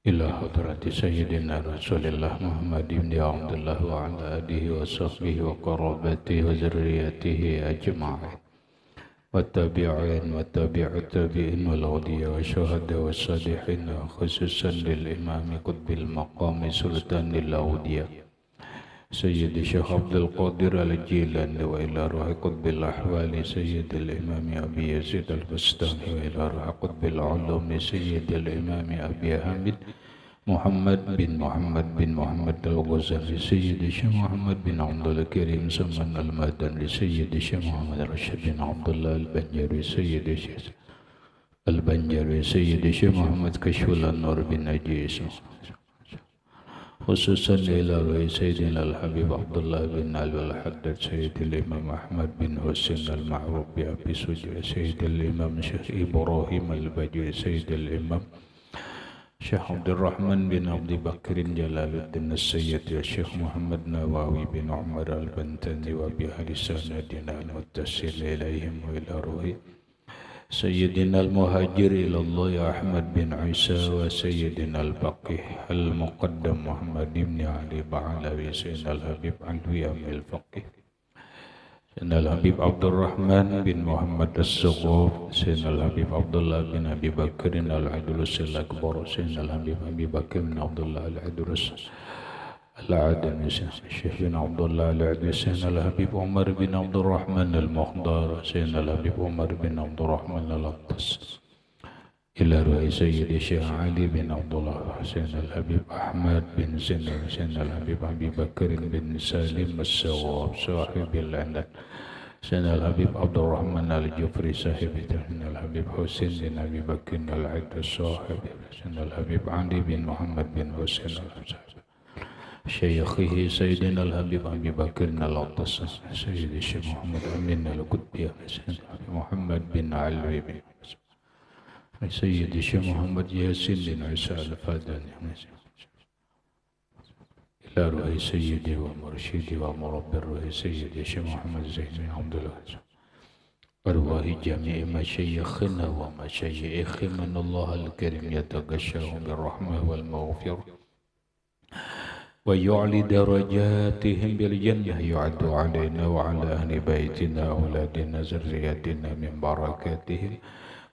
إلى حضرة سيدنا رسول الله محمد بن عبد الله وعلى آله وصحبه وقرابته وذريته أجمعين والتابعين والتابع التابعين والأولياء والشهداء والصالحين خصوصا للإمام قطب المقام سلطان الأولياء سيد الشيخ عبد القادر الجيلاني وإلى روح قطب الأحوال سيد الإمام أبي يزيد البستاني وإلى روح قطب العلوم سيد الإمام أبي حامد محمد بن محمد الغزالي سيد الشيخ محمد بن عبد الكريم سمن المدني سيد الشيخ محمد رشيد بن عبد الله البنجري سيد الشيخ البنجري سيد الشيخ محمد كشف النور بن نجيس خصوصا إلى رؤي سيدنا الحبيب عبد الله بن علي الحداد سيد الإمام أحمد بن حسين المعروف بأبي سجع سيد الإمام شيخ إبراهيم البجري سيد الإمام شيخ عبد الرحمن بن عبد بكر جلال الدين السيد الشيخ محمد نواوي بن عمر البنتاني وبأهل سندنا المتصل إليهم وإلى رؤي سيدنا المهاجر إلى الله أحمد بن عيسى وسيدنا الفقيه المقدم محمد بن علي بعلوي سيدنا الحبيب علوي أم الفقيه سيدنا الحبيب عبد الرحمن بن محمد الصغور سيدنا الحبيب عبد الله بن أبي بكر العدلس الأكبر سيدنا الحبيب أبي بكر بن عبد الله العدلس العدني الشيخ بن عبد الله العدني سيدنا الحبيب عمر بن عبد الرحمن المختار سيدنا الحبيب عمر بن عبد الرحمن الأقدس إلى رؤي سيد الشيخ علي بن عبد الله سيدنا الحبيب أحمد بن زنر سيدنا الحبيب أبي بكر بن سالم السواب صاحب العناد سيدنا الحبيب عبد الرحمن الجفري صاحب سيدنا الحبيب حسين بن أبي بكر العد الصاحب سيدنا الحبيب علي بن محمد بن حسين شيخه سيدنا الحبيب أبي بكر الأقدس سيد الشيخ محمد أمين القطبي سيدنا محمد بن علوي بن سيد الشيخ محمد ياسين بن عيسى الفاداني إلى رؤي سيدي ومرشدي ومربي الرؤي سيدي الشيخ محمد زين بن عبد الله أرواح جميع مشايخنا ومشايخ من الله الكريم يتغشاهم بالرحمة والمغفرة ويعلي درجاتهم بالجنة يعد علينا وعلى أهل بيتنا أولادنا ذريتنا من بركاتهم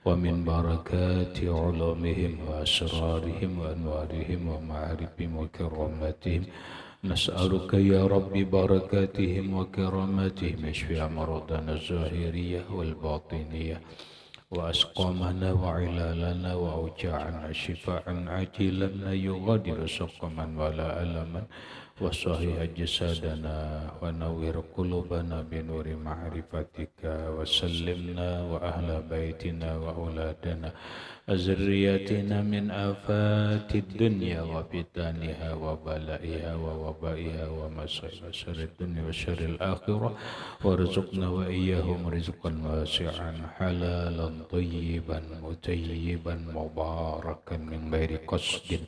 ومن بركات علومهم وأسرارهم وأنوارهم ومعارفهم وكراماتهم نسألك يا رب بركاتهم وكراماتهم اشفي أمراضنا الظاهرية والباطنية وأسقامنا وعلالنا وأوجاعنا شفاء عاجلا لا يغادر سقما ولا ألما وصحيح جسادنا ونور قلوبنا بنور معرفتك وسلمنا وأهل بيتنا وأولادنا وذرياتنا من آفات الدنيا وفتنها وبلائها ووبائها ومصائب شر الدنيا وشر الآخرة وارزقنا وإياهم رزقا واسعا حلالا طيبا متيبا مباركا من غير قصد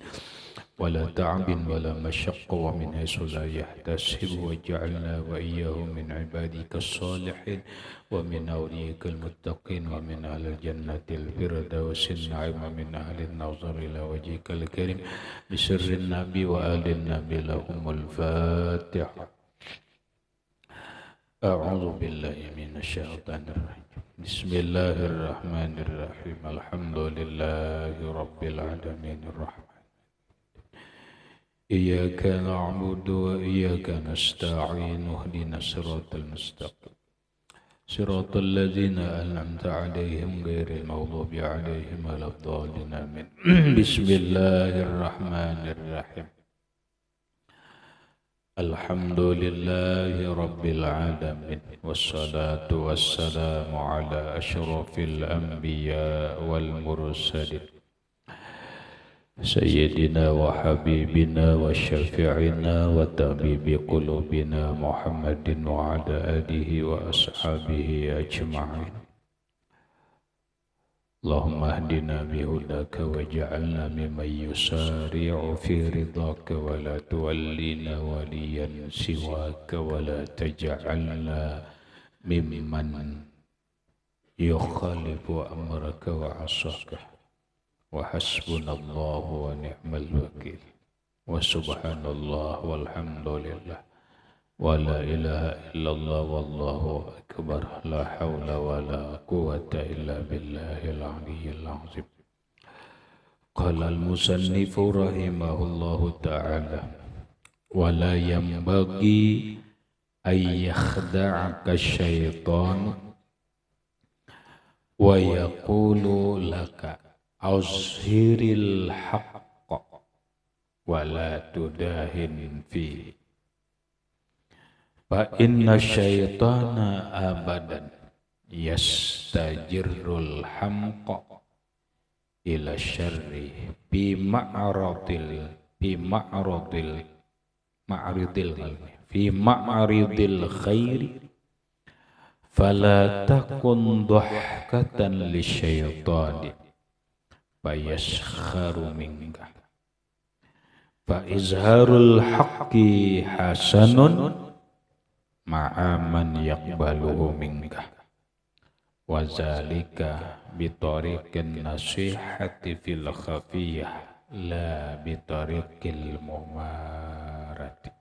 ولا تعب ولا مشق ومن حيث لا يحتسب واجعلنا وإياهم من عبادك الصالحين ومن أوليائك المتقين ومن أهل الجنة الفردوس النعيم ومن أهل النظر إلى وجهك الكريم بسر النبي وآل النبي لهم الفاتحة. أعوذ بالله من الشيطان الرجيم بسم الله الرحمن الرحيم الحمد لله رب العالمين الرحمن إياك نعبد وإياك نستعين اهدنا الصراط المستقيم صراط الذين أنعمت عليهم غير المغضوب عليهم ولا الضالين آمين. بسم الله الرحمن الرحيم الحمد لله رب العالمين والصلاة والسلام على أشرف الأنبياء والمرسلين سيدنا وحبيبنا وشفيعنا وطبيب قلوبنا محمد وعلى آله وأصحابه أجمعين. اللهم اهدنا بهداك واجعلنا ممن يسارع في رضاك ولا تولينا وليا سواك ولا تجعلنا ممن يخالف أمرك وعصاك. wa hasbunallahu wa ni'mal wakil, wa subhanallah walhamdulillah, wa la ilaha illallah wallahu akbar, la hawla wa la quwwata illa billahil aliyyil azim. Qala al-musannifu rahimahullahu ta'ala, wa la yanbaghi ay yakhda'aka syaitan wa yaqulu laka azhiril haqqa wa la tudahin fi, fa inna syaitana abadan yastajirrul hamqa ila syarri fi ma'aradil khairi, fala takun dhahkatan lisyaitani fayaskharu minka, fa izharul haqqi hasanun ma'a man yaqbaluhu minka, wa zalika bitariqin nasihati fil khafiyah la bitariqil mumarati.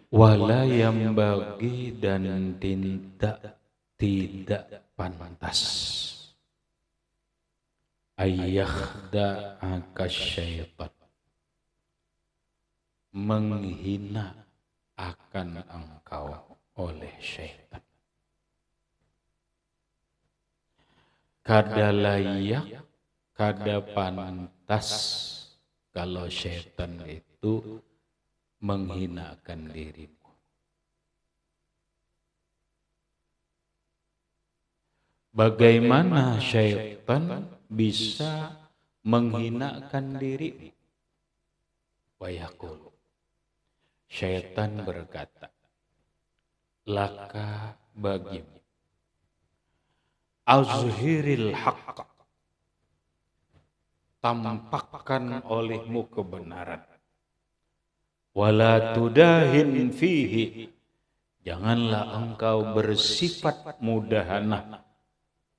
Wala yang bagi dan tidak pantas ayyakhda'aka syaitan, menghina akan engkau oleh syaitan. Kada layak, kada pantas kalau syaitan itu menghinakan dirimu. Bagaimana syaitan bisa menghinakan dirimu? Wa yaqulu, syaitan berkata, laka bagimu, azhiril haqqa, tampakkan olehmu kebenaran, wala tudahin fihi, janganlah engkau bersifat mudahanah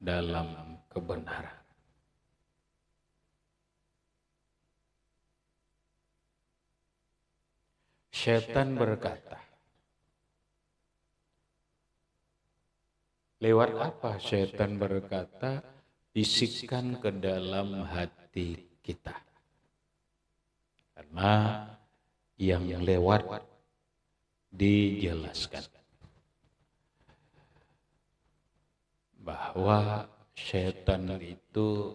dalam kebenaran. Syaitan berkata, lewat apa syaitan berkata? Bisikkan ke dalam hati kita. Karena yang lewat dijelaskan bahwa syaitan itu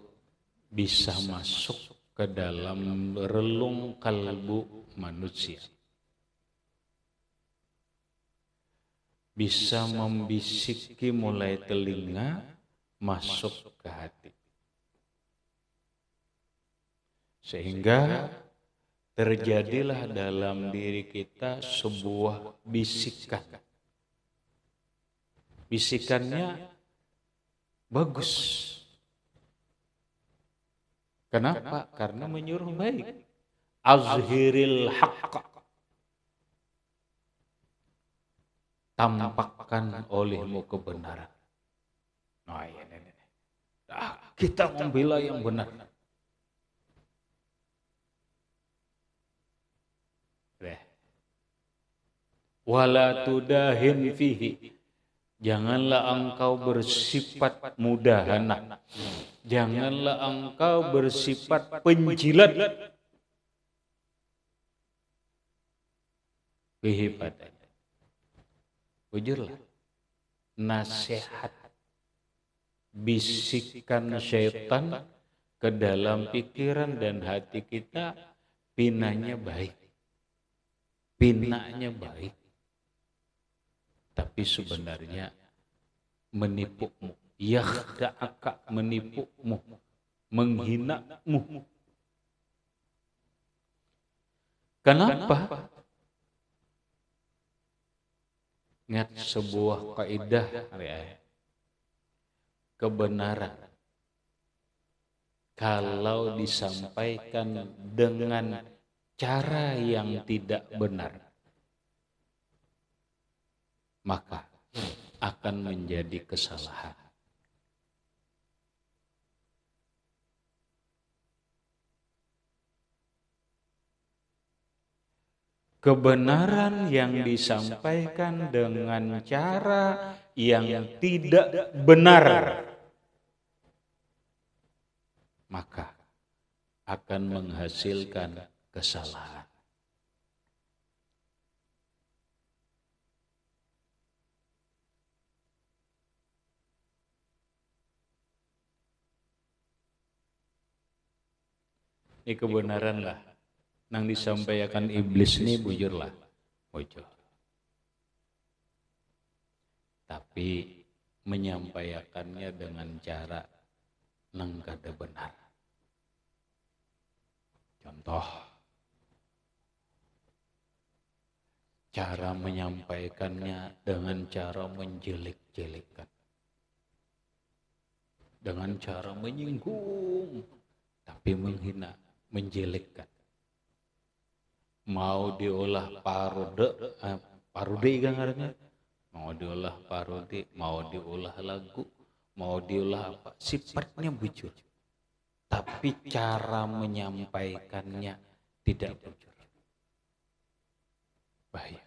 bisa masuk ke dalam relung kalbu manusia, bisa membisiki mulai telinga masuk ke hati, sehingga terjadilah dalam diri kita sebuah bisikan. Bisikannya bagus. Kenapa? Karena menyuruh baik. Azhiril haqqa, tampakkan olehmu kebenaran. Nah, ini. Kita membela yang benar. Wala tudahin fihi, janganlah engkau bersifat mudahanah, janganlah engkau bersifat penjilat fihi padanya. Ujurlah nasihat, bisikan syaitan ke dalam pikiran dan hati kita, pinanya baik, pinanya baik, tapi sebenarnya menipumu, yakhda'aka, menipumu, menghinamu. Kenapa? Ingat sebuah kaidah, kebenaran kalau disampaikan dengan cara yang tidak benar, maka akan menjadi kesalahan. Kebenaran yang disampaikan dengan cara yang tidak benar, maka akan menghasilkan kesalahan. Ini kebenaran lah. Nang disampaikan iblis ini bujur lah. Bujur. Tapi menyampaikannya dengan cara nang kada benar. Contoh, cara menyampaikannya dengan cara menjelek-jelekan. Dengan cara menyinggung, tapi menghina, menjelekkan. Mau diolah parodi gangarnya, mau diolah parodi, mau diolah lagu, mau diolah apa, sifatnya bujur. Tapi cara menyampaikannya tidak bujur. Bahaya.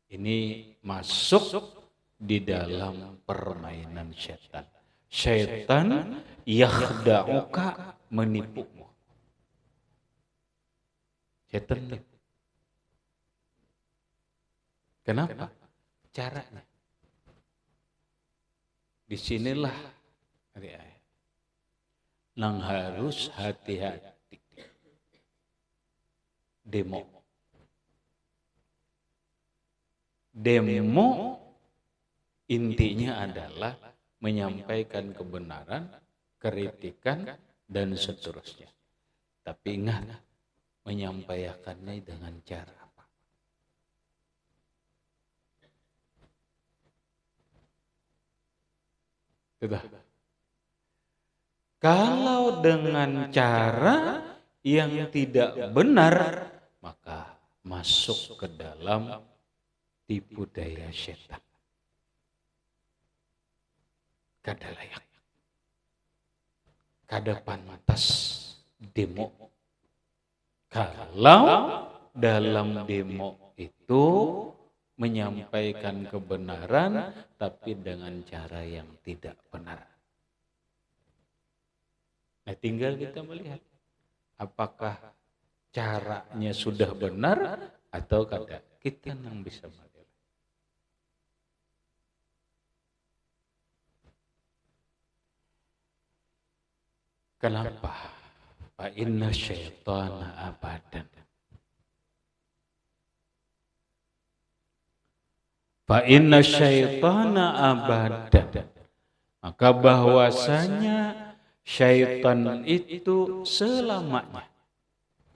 Ini masuk di dalam permainan setan. Setan yakhda'uka, menipumu. Setan. Kenapa? Caranya. Disinilah nang harus hati-hati. Demo intinya adalah menyampaikan kebenaran, kritikan, dan seterusnya. Tapi ingat, menyampaikannya dengan cara apa? Sudah. Kalau dengan cara yang tidak benar, maka masuk ke dalam tipu daya setan. Kada layak. Kada pantas demo. Kalau dalam demo itu menyampaikan kebenaran tapi dengan cara yang tidak benar. Nah, tinggal kita melihat apakah caranya sudah benar atau kada. Kita yang bisa melihat. Kenapa? Fa inna syaitana abadan. Fa inna syaitana abadan. Maka bahwasanya syaitan itu selamanya.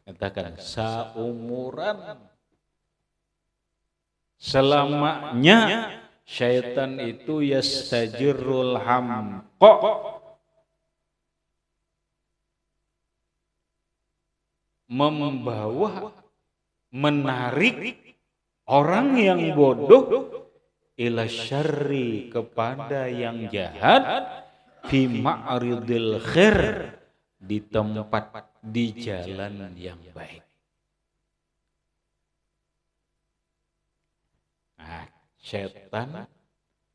Katakan saumuran. Selamanya syaitan itu yastajirul hamqa. Membawa, menarik orang yang bodoh ila syarri, kepada yang jahat, fi ma'ridil khair, di tempat, di jalan yang baik. Nah, setan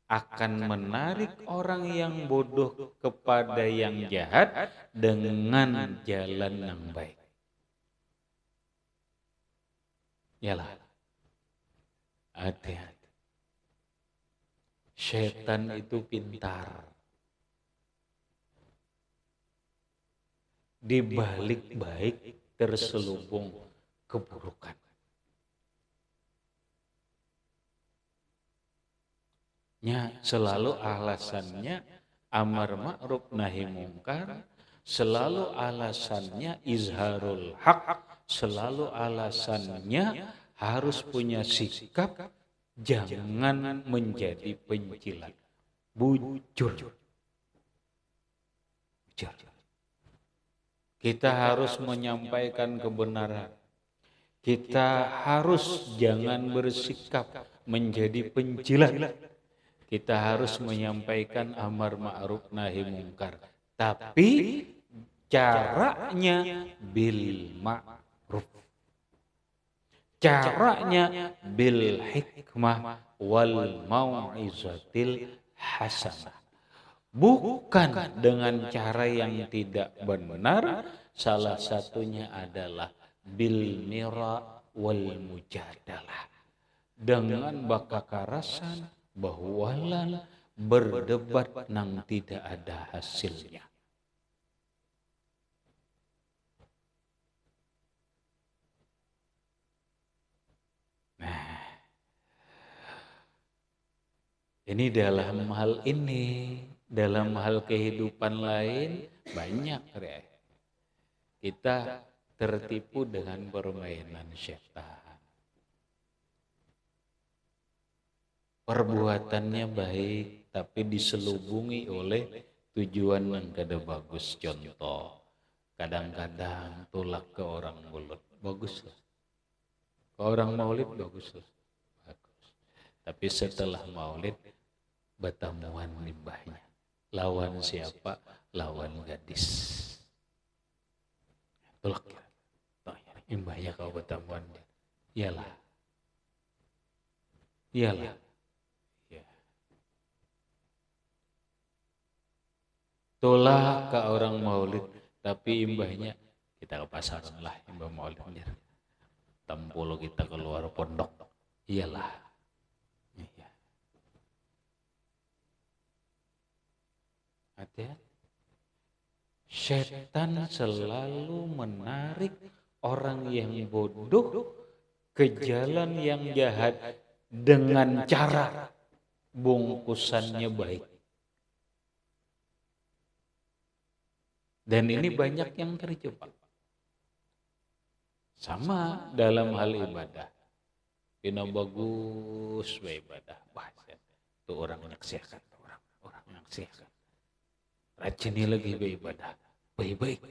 akan menarik orang yang bodoh kepada yang jahat dengan jalan yang baik. Yalah, hati-hati. Setan itu pintar. Di balik baik terselubung keburukan. Selalu alasannya amar ma'ruf nahi mungkar, selalu alasannya izharul haq, selalu alasannya harus punya sikap jangan menjadi pencilat. Bujur. Kita harus menyampaikan kebenaran. Kita harus jangan bersikap menjadi penjilat. Kita harus menyampaikan amar ma'ruf nahi mungkar. Tapi caranya bil ma'ruf. Caranya bil hikmah wal mau'izatil hasanah. Bukan dengan cara yang tidak benar. Salah satunya adalah bil mira wal mujadalah. Dengan bakakarasan, bahwalan, berdebat nang tidak ada hasilnya. Nah, ini dalam hal ini, dalam hal kehidupan lain banyak ya. Kita tertipu dengan permainan syaitan. Perbuatannya baik, tapi diselubungi oleh tujuan yang kada bagus. Contoh, kadang-kadang tolak ke orang mulut, bagus lah. Ke orang maulid bagus lah. Bagus. Tapi setelah maulid, bertemuan limbahnya. Lawan siapa? Lawan gadis. Tolak ya. Limbahnya kau bertemuan. Iyalah. Iyalah. Tolak ke orang maulid, tapi imbahnya kita ke pasaran lah, imbah maulidnya. Tempul kita keluar pondok. Iyalah. Iya. Hati-hati. Setan selalu menarik orang yang bodoh ke jalan yang jahat dengan cara bungkusannya baik. Dan ini banyak yang terjebak. Sama dalam hal ibadah. Bina bagus ibadah. Wah, itu orang menyaksikan. Orang menyaksikan. Rajini lagi beribadah. Baik-baik.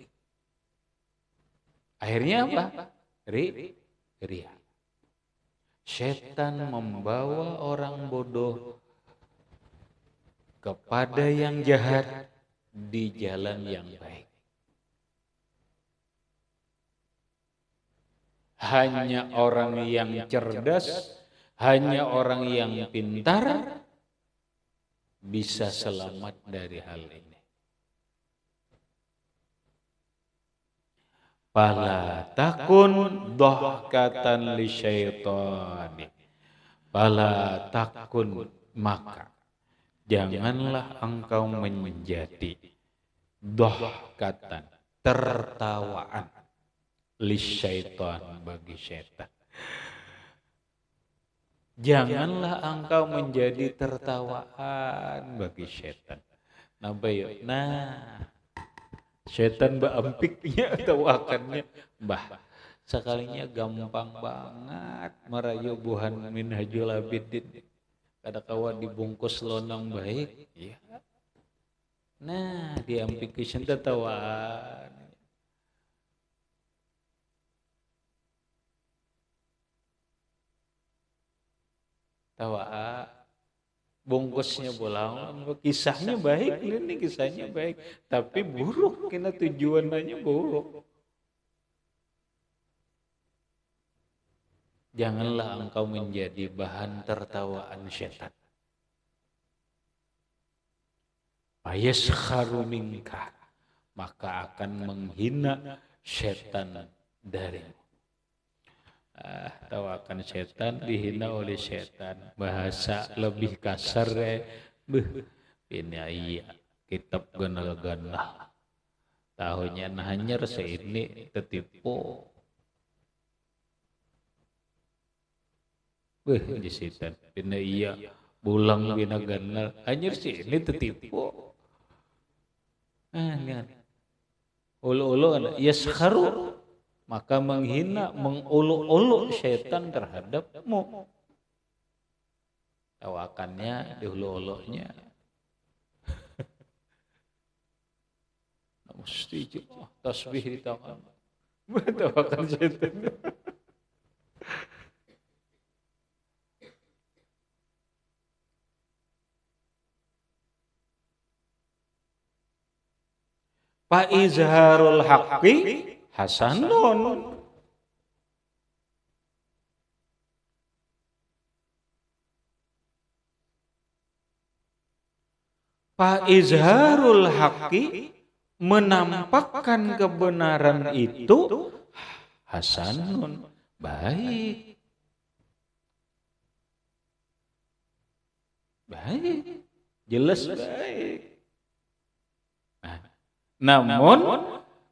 Akhirnya apa? Ria. Setan membawa orang bodoh kepada yang jahat di jalan yang baik. Hanya orang yang cerdas, hanya orang yang pintar bisa selamat dari hal ini. Fala takun dhahkatan li syaitani. Fala takun, maka janganlah engkau menjadi dhahkatan, tertawaan, li syaitan, bagi syaitan. Janganlah engkau menjadi tertawaan bagi syaitan. Nah, syaitan baampiknya atau akannya, sekalinya gampang banget merayu buhan Minhajul Abidin. Kada kawa dibungkus lonong baik. Ya. Nah, diampikisyan tertawaan. Tawa bungkusnya bolang, kisahnya baik, ini kisahnya baik, tapi buruk, kena tujuannya buruk. Janganlah engkau menjadi bahan tertawaan syaitan. Fayaskharu minka, maka akan menghina syaitan darimu. Tawakan setan, dihina oleh setan. Bahasa lebih kasar ya. Ini iya kitab ganal-ganal. Tahunya nahanyar seini tetipu. Di setan. Ini iya bulang bina ganal. Hanyar seini tetipu. Lihat. Ulu-ulu yaskharu, maka menghina, menguluk-uluk syaitan terhadapmu. Tawakannya, diuluk-uluknya. Mesti tasbih di tangan. Tawakan syaitan. Fa izharul haqqi hasanun. Fa izharul haqqi, menampakkan kebenaran itu hasanun, baik. Baik, jelas baik. Namun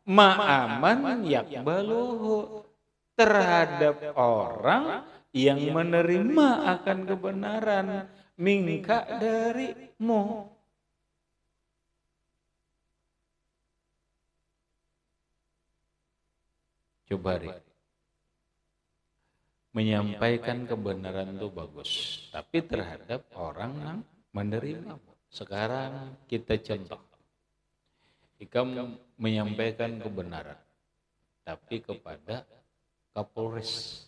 ma'aman yakbaluhu, terhadap orang yang menerima akan kebenaran mingka darimu. Coba Rik, menyampaikan kebenaran itu bagus, tapi terhadap orang yang menerima. Sekarang kita contoh, jika menyampaikan kebenaran, tapi kepada Kapolres,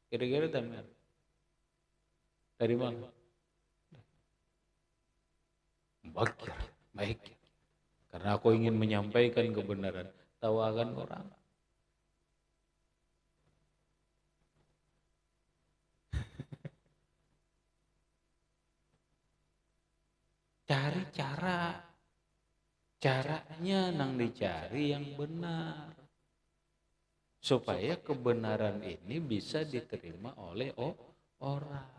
kira-kira dari mana? Bakir, baik. Karena aku ingin menyampaikan kebenaran, tawakan orang. Cari caranya nang dicari yang benar, supaya kebenaran ini bisa diterima oleh orang.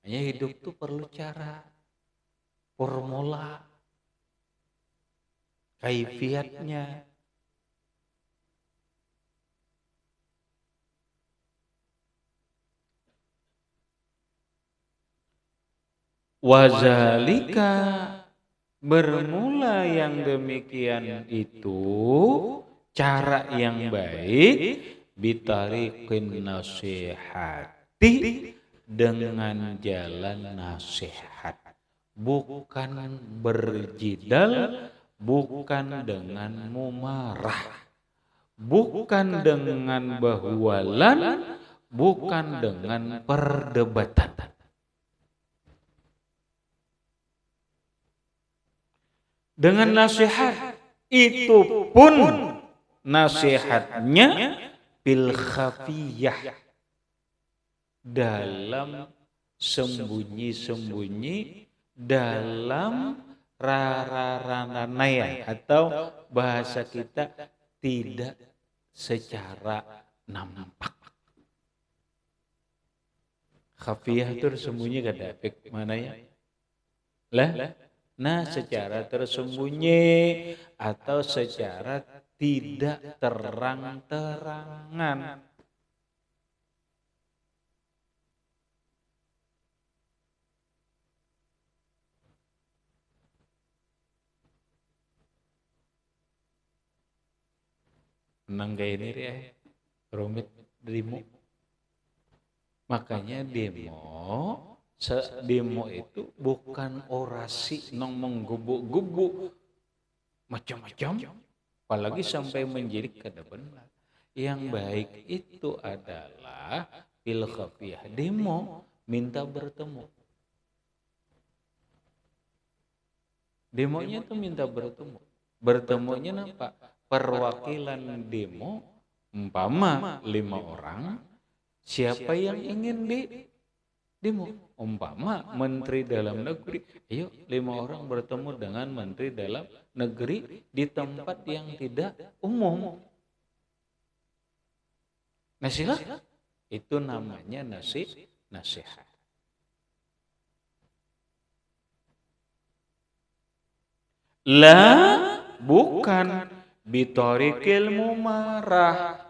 Hanya hidup tuh perlu cara, formula, kaifiatnya. Wazalika, bermula yang demikian itu, cara yang baik, bitariqin nasihati, dengan jalan nasihat, bukan berjidal, bukan dengan mumarah, bukan dengan bahwalan, bukan dengan perdebatan. Dengan nasihat, itu pun nasihatnya bil khafiyah, dalam sembunyi-sembunyi, dalam rararanaya, atau bahasa kita tidak secara nampak. Khafiyah itu sembunyi kada efek mana ya? Lah? Nah, secara tersembunyi atau secara tidak terang-terangan. Menang kayak ini ya, rumit demo. Makanya demo itu bukan orasi nong menggebuk-gebuk macam-macam, apalagi sampai menjerit kada benar. Yang baik itu adalah fil khafiyah, demo minta bertemu. Demonya itu minta bertemu. Bertemunya apa? Perwakilan demo, umpama 5 orang, siapa yang ingin demo? Umpama Menteri Dalam Negeri, ayo 5 orang bertemu dengan Menteri Dalam Negeri di tempat yang tidak umum. Nasihat, itu namanya nasihat. Lah, bukan bitorikil mumarah,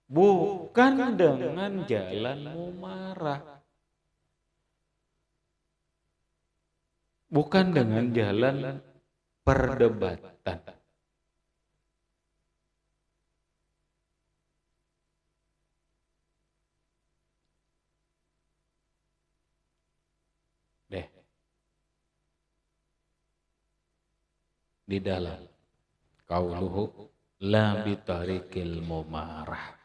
bukan dengan jalan mumarah, bukan dengan jalan perdebatan. Di dalam qauluhu la bitarikil mumarah.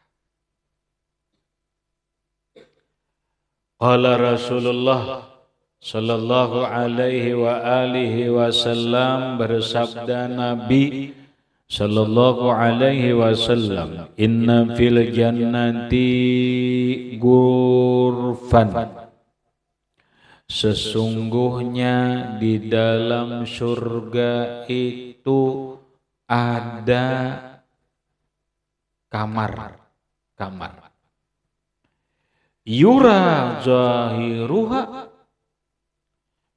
Qala Rasulullah sallallahu alaihi wa alihi wasallam bersabda Nabi sallallahu alaihi wasallam, inna fil jannati ghurfan, sesungguhnya di dalam surga itu ada kamar. Yura zahiruha,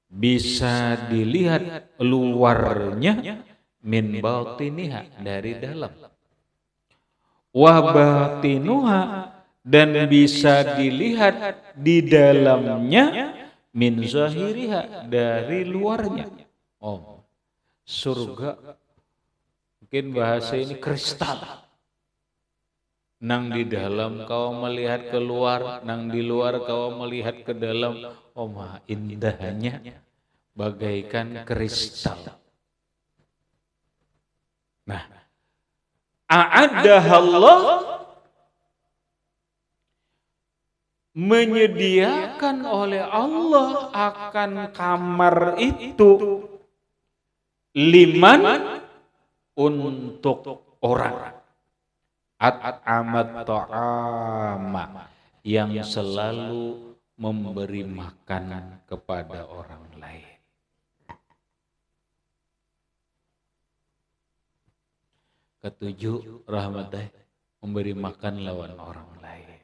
bisa dilihat luarnya, min batiniha, dari dalam, wa batinuha, dan bisa dilihat di dalamnya, min zahiriha, dari luarnya. Oh, surga mungkin bahasa ini kristal. Nang di dalam kau melihat keluar, nang di luar kau melihat ke dalam. Oh, maha indahnya bagaikan kristal. Nah, a'addahallah, menyediakan oleh Allah akan kamar itu, liman, untuk orang, at'amat ta'ama, yang selalu memberi makan kepada orang lain. Ketujuh, rahmatnya memberi makan lawan orang lain.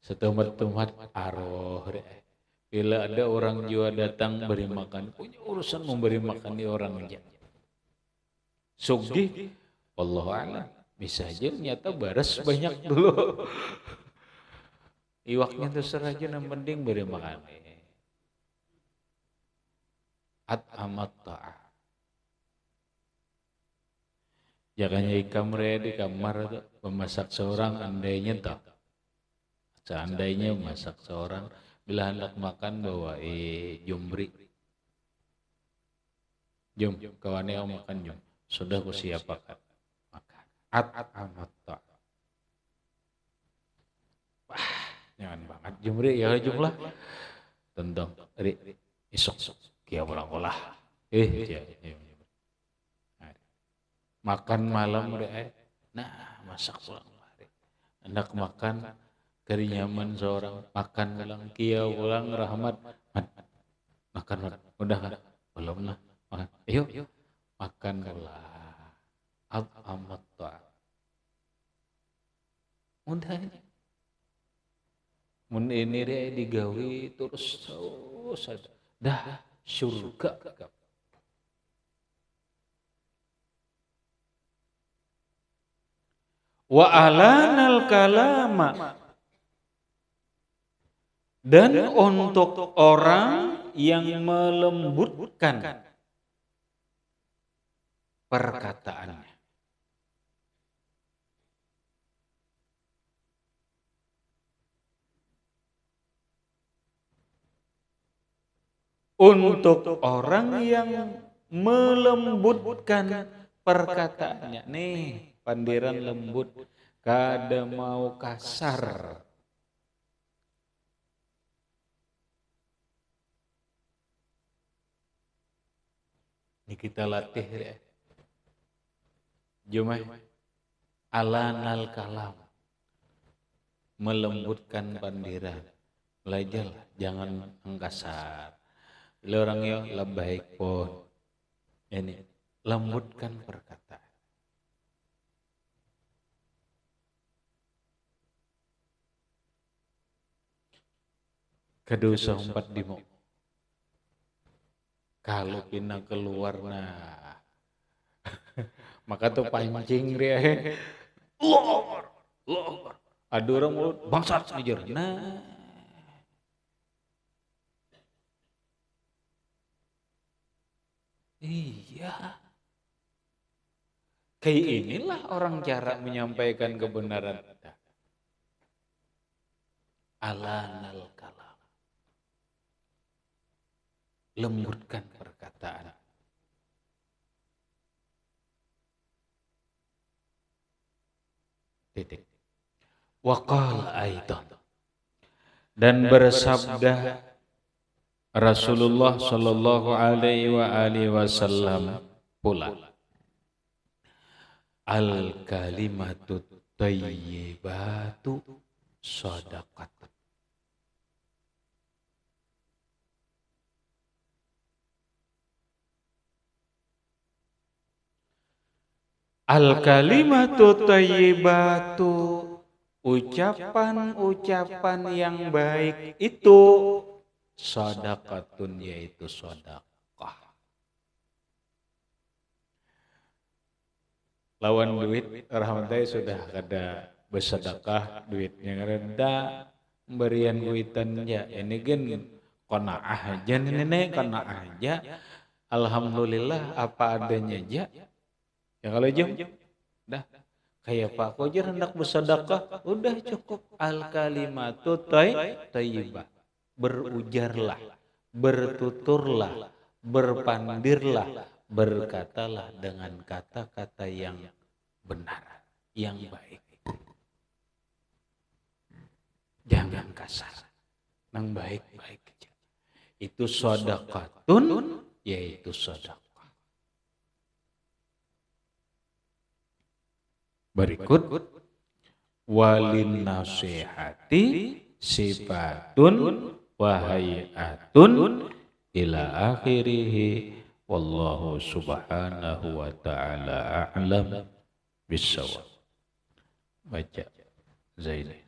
Setemat-temat aroh, bila ada orang jua datang beri makan, punya urusan memberi makan di orang aja. Sugih, wallahu'alam, bisa aja ternyata baras banyak dulu. Iwaknya terserah aja, yang penting beri makan. At'amat ta'am. Jangannya di kamar tuh memasak seorang, andainya tak. Seandainya masak seorang, bila hendak makan bawa jumbri. Jom, kawannya makan jom. Sudah ku siapakan. Makan. At'amat ta'am. Wah, jangan banget jumbri ya jumlah. Tentang isok kia ulang-ulah. Makan malam nah masak pulang hari. Hendak makan kari nyaman seorang, makan pulang kia pulang rahmat. Makan udah kan? Belum lah. Makan. Ayo makan lah. At'amat ta'am. Udah ini. Mun ini dia digawi terus ada. Dah surga. Wa alanal kalama, dan untuk orang yang melembutkan perkataannya. Untuk orang yang melembutkan perkataannya. Nih, pandiran lembut, kada mau kasar. Ini kita latih ya. Jumai alanal kalam, melembutkan pandiran. Belajar, jangan kasar. Bila orangnya lebih pun ini lembutkan perkataan. Kedosa 4 dimo. Kalau pina keluar nah maka tuh pancing dia. Lor. Ada orang mulut bangsat aja. Nah. Iya. Kayak inilah orang cara menyampaikan kebenaran. Alanal kalam. Lembutkan perkataan. Titik. Wa qala aidan. Dan bersabda Rasulullah sallallahu alaihi wasallam pula al kalimatut thayyibatu shadaqat. Al kalimatu thayyibatu, ucapan-ucapan yang baik itu shadaqatun, yaitu sedekah. Lawan duit rahmatnya sudah kada bersedekah duit yang reda berian duitan ya ini gen qanaah aja nenek qanaah aja, alhamdulillah apa adanya aja. Ya kalau jam, dah kayak Pak Kojer hendak bersedekah, udah cukup al kalimatu thayyibah. Berujarlah, bertuturlah, berpandirlah, berkatalah dengan kata-kata yang benar, yang baik. Jangan kasar, yang baik-baik aja. Itu shadaqatun, yaitu sedekah. Berikut walin nasihati sifatun wahayatun ila akhirih, wallahu subhanahu wa ta'ala a'lam bissawab. Baca Zaini.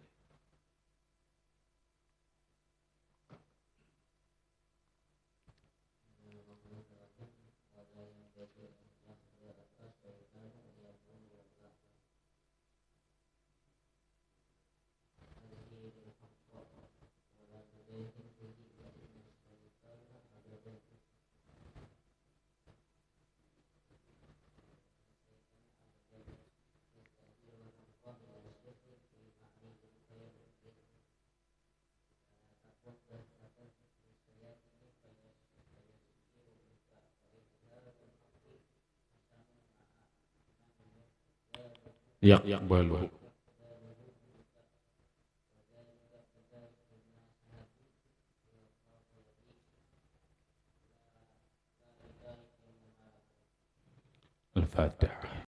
Yaqbaluhu. Al-Fatihah.